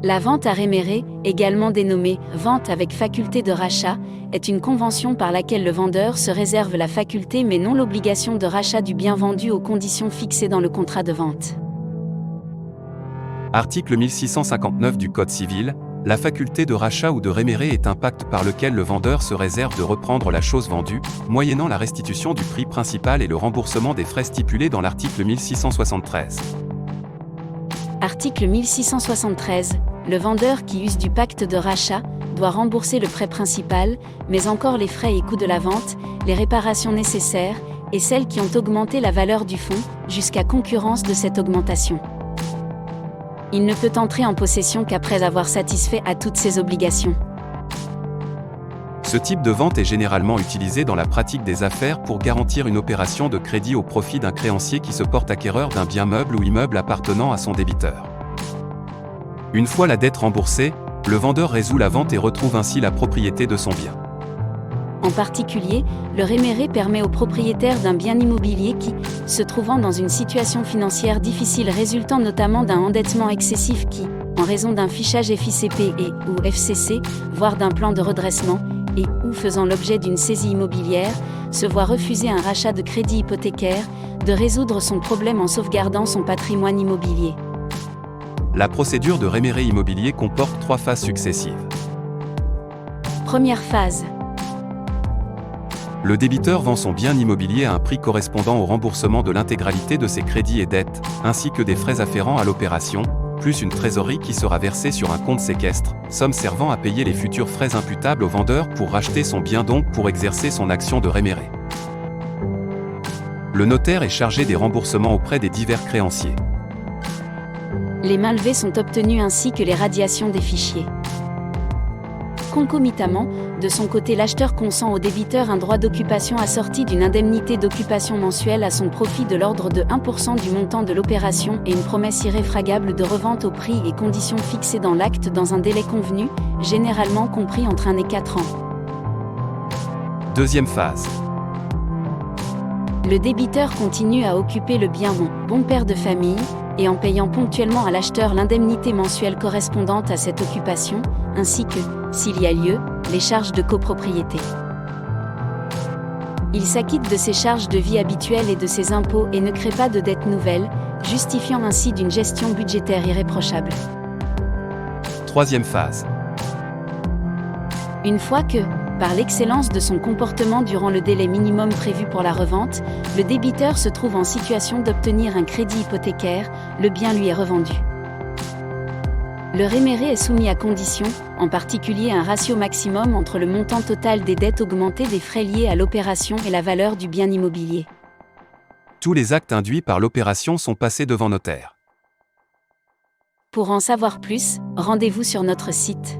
La vente à réméré, également dénommée « vente avec faculté de rachat », est une convention par laquelle le vendeur se réserve la faculté mais non l'obligation de rachat du bien vendu aux conditions fixées dans le contrat de vente. Article 1659 du Code civil, la faculté de rachat ou de réméré est un pacte par lequel le vendeur se réserve de reprendre la chose vendue, moyennant la restitution du prix principal et le remboursement des frais stipulés dans l'article 1673. Article 1673. Le vendeur qui use du pacte de rachat doit rembourser le prêt principal, mais encore les frais et coûts de la vente, les réparations nécessaires, et celles qui ont augmenté la valeur du fonds, jusqu'à concurrence de cette augmentation. Il ne peut entrer en possession qu'après avoir satisfait à toutes ses obligations. Ce type de vente est généralement utilisé dans la pratique des affaires pour garantir une opération de crédit au profit d'un créancier qui se porte acquéreur d'un bien meuble ou immeuble appartenant à son débiteur. Une fois la dette remboursée, le vendeur résout la vente et retrouve ainsi la propriété de son bien. En particulier, le réméré permet au propriétaire d'un bien immobilier qui, se trouvant dans une situation financière difficile résultant notamment d'un endettement excessif qui, en raison d'un fichage FICP ou FCC, voire d'un plan de redressement, et ou faisant l'objet d'une saisie immobilière, se voit refuser un rachat de crédit hypothécaire, de résoudre son problème en sauvegardant son patrimoine immobilier. La procédure de réméré immobilier comporte 3 phases successives. Première phase. Le débiteur vend son bien immobilier à un prix correspondant au remboursement de l'intégralité de ses crédits et dettes, ainsi que des frais afférents à l'opération, plus une trésorerie qui sera versée sur un compte séquestre, somme servant à payer les futurs frais imputables au vendeur pour racheter son bien, donc pour exercer son action de réméré. Le notaire est chargé des remboursements auprès des divers créanciers. Les mainlevés sont obtenus ainsi que les radiations des fichiers. Concomitamment, de son côté, l'acheteur consent au débiteur un droit d'occupation assorti d'une indemnité d'occupation mensuelle à son profit de l'ordre de 1% du montant de l'opération et une promesse irréfragable de revente au prix et conditions fixées dans l'acte dans un délai convenu, généralement compris entre 1 et 4 ans. Deuxième phase. Le débiteur continue à occuper le bien en bon père de famille, et en payant ponctuellement à l'acheteur l'indemnité mensuelle correspondante à cette occupation, ainsi que, s'il y a lieu, les charges de copropriété. Il s'acquitte de ses charges de vie habituelles et de ses impôts et ne crée pas de dettes nouvelles, justifiant ainsi d'une gestion budgétaire irréprochable. Troisième phase. Une fois que, par l'excellence de son comportement durant le délai minimum prévu pour la revente, le débiteur se trouve en situation d'obtenir un crédit hypothécaire, le bien lui est revendu. Le réméré est soumis à conditions, en particulier un ratio maximum entre le montant total des dettes augmentées des frais liés à l'opération et la valeur du bien immobilier. Tous les actes induits par l'opération sont passés devant notaire. Pour en savoir plus, rendez-vous sur notre site.